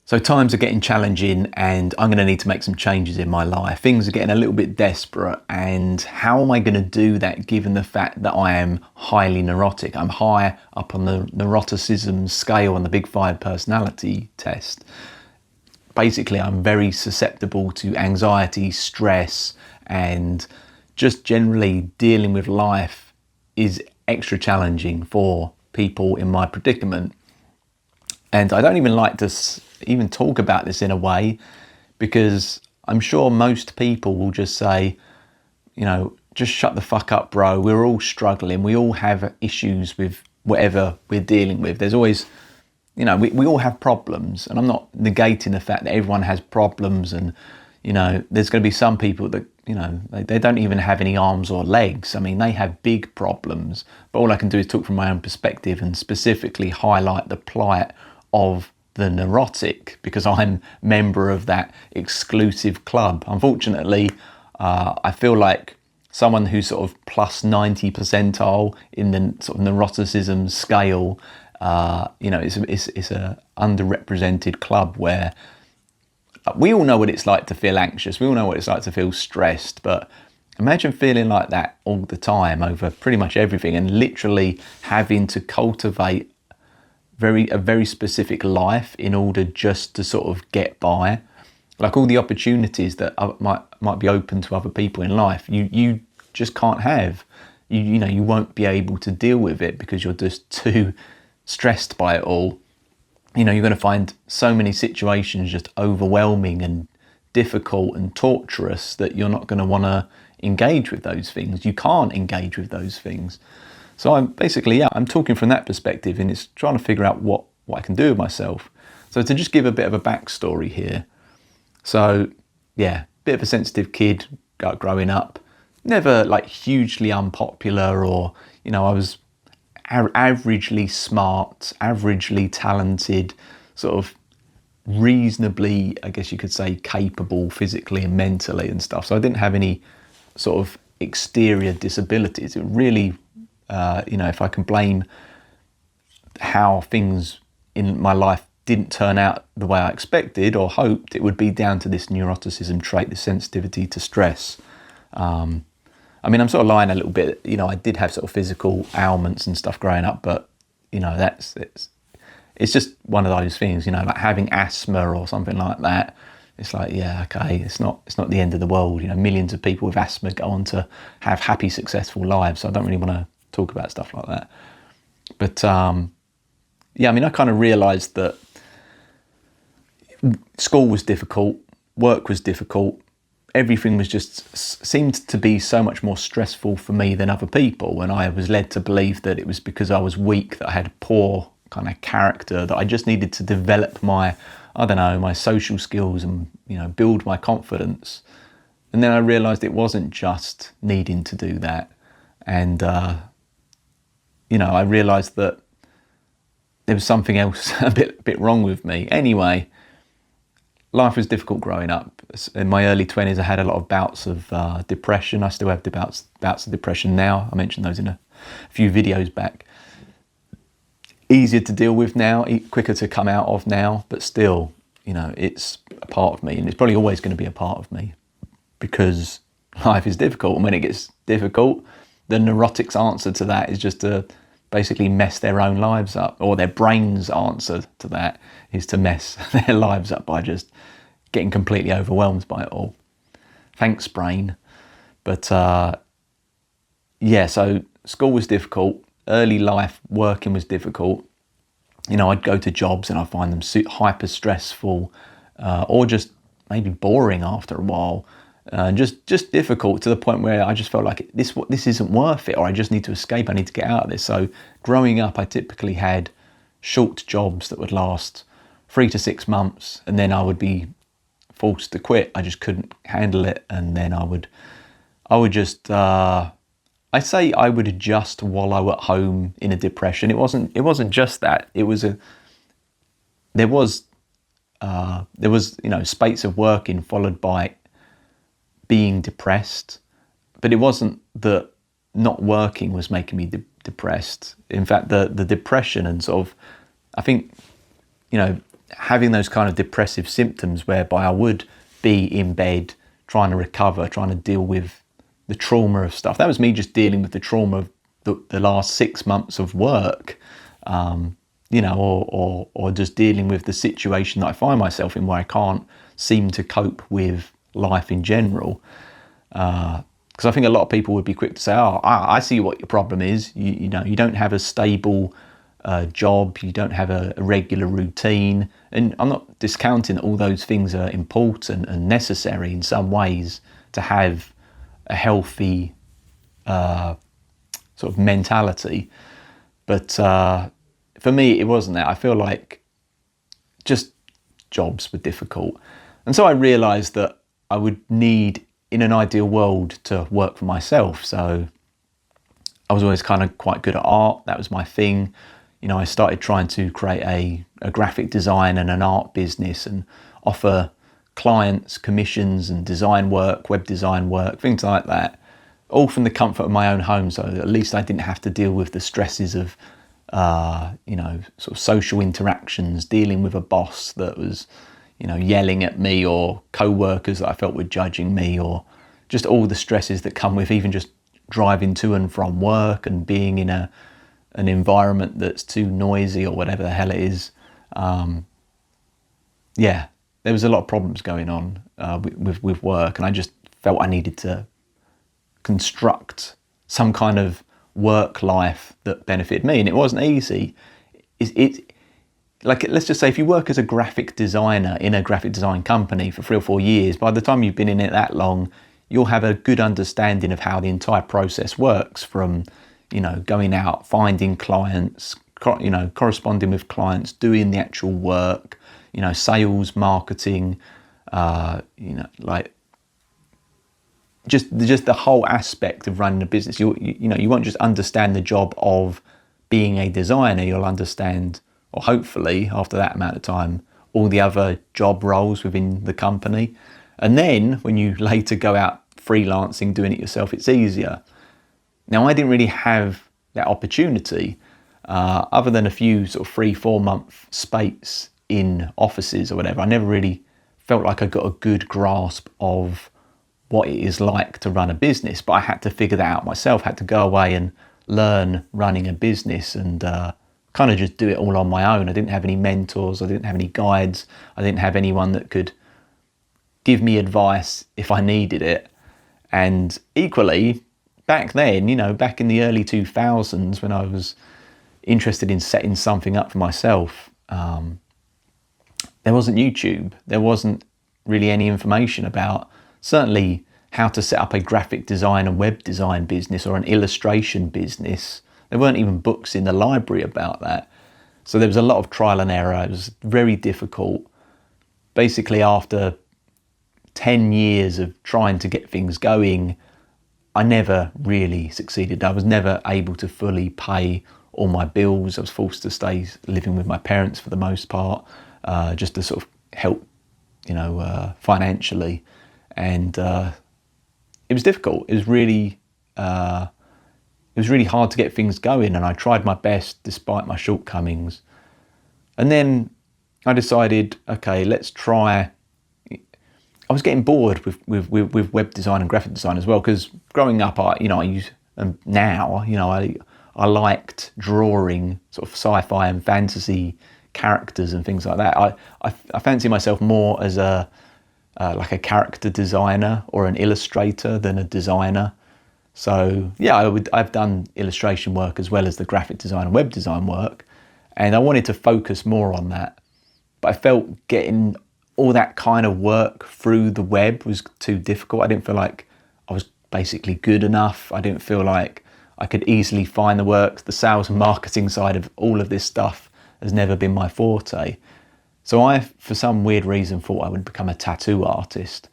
So times are getting challenging and I'm going to need to make some changes in my life. Things are getting a little bit desperate, and how am I going to do that given the fact that I am highly neurotic? I'm high up on the neuroticism scale on the Big Five personality test. Basically, I'm very susceptible to anxiety, stress, and just generally dealing with life is extra challenging for people in my predicament. And I don't even like to even talk about this in a way, because I'm sure most people will just say, just shut the fuck up, bro. We're all struggling. We all have issues with whatever we're dealing with. There's always, we all have problems. And I'm not negating the fact that everyone has problems. And, there's going to be some people that, they don't even have any arms or legs. I mean, they have big problems. But all I can do is talk from my own perspective and specifically highlight the plight of the neurotic, because I'm a member of that exclusive club. Unfortunately, I feel like someone who's sort of plus 90 percentile in the sort of neuroticism scale, it's a underrepresented club where we all know what it's like to feel anxious. We all know what it's like to feel stressed, but imagine feeling like that all the time over pretty much everything, and literally having to cultivate a very specific life in order just to sort of get by. Like all the opportunities that might be open to other people in life, you just can't have. You won't be able to deal with it because you're just too stressed by it all. You're going to find so many situations just overwhelming and difficult and torturous that you're not going to want to engage with those things. You can't engage with those things. So I'm talking from that perspective, and it's trying to figure out what I can do with myself. So to just give a bit of a backstory here. So yeah, bit of a sensitive kid growing up, never like hugely unpopular, or, I was averagely smart, averagely talented, sort of reasonably, I guess you could say, capable physically and mentally and stuff. So I didn't have any sort of exterior disabilities. It really, if I can blame how things in my life didn't turn out the way I expected or hoped, it would be down to this neuroticism trait, the sensitivity to stress. I'm sort of lying a little bit. I did have sort of physical ailments and stuff growing up, but it's just one of those things. Like having asthma or something like that. It's like, yeah, okay, it's not the end of the world. Millions of people with asthma go on to have happy, successful lives. So I don't really want to talk about stuff like that. But I kind of realised that school was difficult, work was difficult, everything was just seemed to be so much more stressful for me than other people, and I was led to believe that it was because I was weak, that I had poor kind of character, that I just needed to develop my social skills and build my confidence. And then I realised it wasn't just needing to do that, and I realised that there was something else a bit wrong with me. Anyway, life was difficult growing up. In my early 20s, I had a lot of bouts of depression. I still have bouts of depression now. I mentioned those in a few videos back. Easier to deal with now, quicker to come out of now, but still, it's a part of me, and it's probably always going to be a part of me, because life is difficult, and when it gets difficult, the neurotics' answer to that is just to basically mess their own lives up, or their brain's answer to that is to mess their lives up by just getting completely overwhelmed by it all. Thanks, brain. But so school was difficult. Early life working was difficult. I'd go to jobs and I find them hyper stressful, or just maybe boring after a while. Just difficult to the point where I just felt like this isn't worth it, or I just need to escape. I need to get out of this. So growing up, I typically had short jobs that would last 3 to 6 months, and then I would be forced to quit. I just couldn't handle it, and then I would just I say I would just wallow at home in a depression. It wasn't just that. There was spates of working followed by being depressed, but it wasn't that not working was making me depressed. In fact, the depression and sort of, I think, having those kind of depressive symptoms whereby I would be in bed trying to recover, trying to deal with the trauma of stuff. That was me just dealing with the trauma of the last 6 months of work, or just dealing with the situation that I find myself in where I can't seem to cope with life in general. Because I think a lot of people would be quick to say, "Oh, I see what your problem is. You don't have a stable job, you don't have a regular routine." And I'm not discounting that all those things are important and necessary in some ways to have a healthy sort of mentality. But for me, it wasn't that. I feel like just jobs were difficult. And so I realised that I would need, in an ideal world, to work for myself. So I was always kind of quite good at art. That was my thing. I started trying to create a graphic design and an art business and offer clients commissions and design work, web design work, things like that, all from the comfort of my own home. So at least I didn't have to deal with the stresses of, sort of social interactions, dealing with a boss that was, yelling at me, or co-workers that I felt were judging me, or just all the stresses that come with even just driving to and from work and being in an environment that's too noisy or whatever the hell it is. There was a lot of problems going on with work, and I just felt I needed to construct some kind of work life that benefited me, and it wasn't easy. Like, let's just say if you work as a graphic designer in a graphic design company for 3 or 4 years, by the time you've been in it that long, you'll have a good understanding of how the entire process works, from going out, finding clients, corresponding with clients, doing the actual work, sales, marketing, just the whole aspect of running a business. You won't just understand the job of being a designer. You'll understand, or hopefully after that amount of time, all the other job roles within the company. And then when you later go out freelancing, doing it yourself, it's easier. Now, I didn't really have that opportunity, other than a few sort of 3-4 month spates in offices or whatever. I never really felt like I got a good grasp of what it is like to run a business, but I had to figure that out myself, had to go away and learn running a business and kind of just do it all on my own. I didn't have any mentors, I didn't have any guides, I didn't have anyone that could give me advice if I needed it. And equally, back then, back in the early 2000s, when I was interested in setting something up for myself, there wasn't YouTube. There wasn't really any information about, certainly, how to set up a graphic design and web design business or an illustration business. There weren't even books in the library about that. So there was a lot of trial and error. It was very difficult. Basically, after 10 years of trying to get things going, I never really succeeded. I was never able to fully pay all my bills. I was forced to stay living with my parents for the most part, just to sort of help, financially. And it was difficult. It was really hard to get things going, and I tried my best despite my shortcomings. And then I decided, okay, let's try. I was getting bored with web design and graphic design as well, because growing up, I liked drawing sort of sci-fi and fantasy characters and things like that. I fancy myself more as like a character designer or an illustrator than a designer. So yeah, I've done illustration work as well as the graphic design and web design work, and I wanted to focus more on that. But I felt getting all that kind of work through the web was too difficult. I didn't feel like I was basically good enough. I didn't feel like I could easily find the work. The sales and marketing side of all of this stuff has never been my forte. So I, for some weird reason, thought I would become a tattoo artist.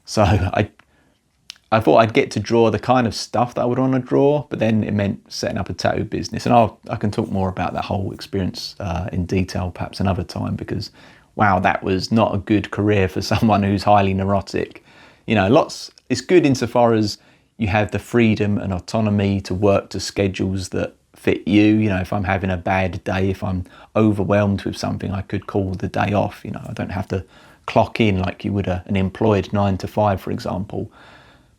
So I thought I'd get to draw the kind of stuff that I would want to draw, but then it meant setting up a tattoo business. And I can talk more about that whole experience in detail perhaps another time, because wow, that was not a good career for someone who's highly neurotic. It's good insofar as you have the freedom and autonomy to work to schedules that fit you. You know, if I'm having a bad day, if I'm overwhelmed with something, I could call the day off. You know, I don't have to clock in like you would an employed 9 to 5, for example.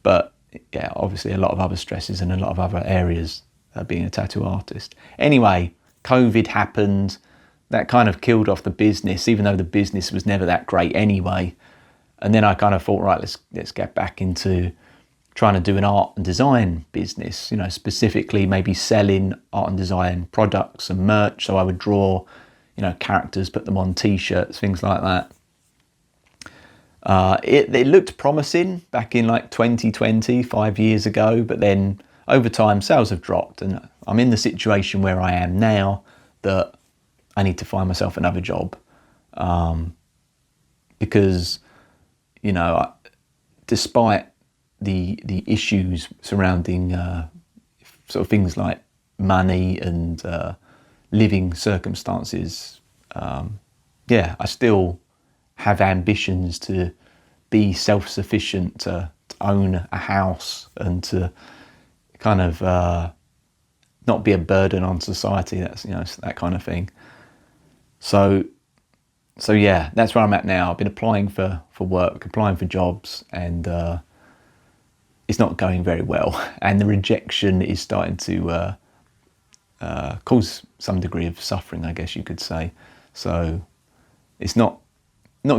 But yeah, obviously a lot of other stresses and a lot of other areas being a tattoo artist. Anyway, COVID happened. That kind of killed off the business, even though the business was never that great anyway. And then I kind of thought, right, let's get back into trying to do an art and design business, you know, specifically maybe selling art and design products and merch. So I would draw, you know, characters, put them on t-shirts, things like that. It looked promising back in like 2020, 5 years ago, but then over time sales have dropped, and I'm in the situation where I am now that I need to find myself another job, because, you know, despite the issues surrounding sort of things like money and living circumstances, I still have ambitions to be self-sufficient, to own a house, and to kind of not be a burden on society. That's, you know, that kind of thing. So yeah, that's where I'm at now. I've been applying for work, applying for jobs, and it's not going very well. And the rejection is starting to cause some degree of suffering, I guess you could say. So it's not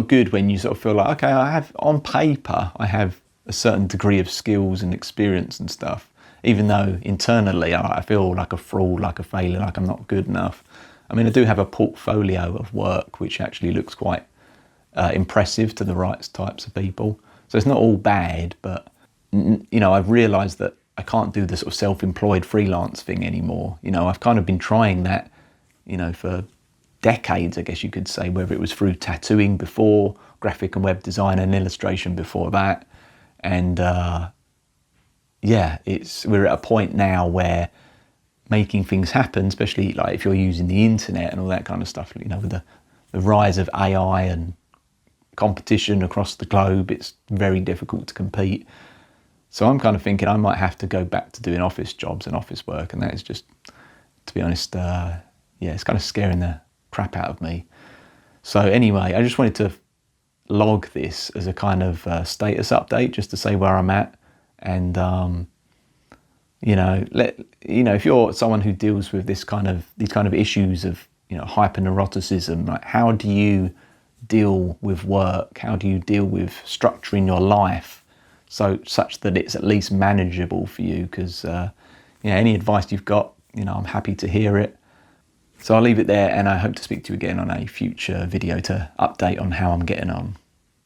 good when you sort of feel like, okay, on paper, I have a certain degree of skills and experience and stuff, even though internally I feel like a fraud, like a failure, like I'm not good enough. I mean, I do have a portfolio of work which actually looks quite impressive to the right types of people. So it's not all bad, but, you know, I've realised that I can't do the sort of self-employed freelance thing anymore. You know, I've kind of been trying that, you know, for decades, I guess you could say, whether it was through tattooing before, graphic and web design and illustration before that. And we're at a point now where making things happen, especially like if you're using the internet and all that kind of stuff, you know, with the rise of AI and competition across the globe, it's very difficult to compete. So I'm kind of thinking I might have to go back to doing office jobs and office work, and that is just, to be honest, it's kind of scaring the crap out of me. So anyway, I just wanted to log this as a kind of status update, just to say where I'm at. And if you're someone who deals with these kind of issues of, you know, hyperneuroticism, like how do you deal with work? How do you deal with structuring your life such that it's at least manageable for you? Because any advice you've got, you know, I'm happy to hear it. So I'll leave it there, and I hope to speak to you again on a future video to update on how I'm getting on.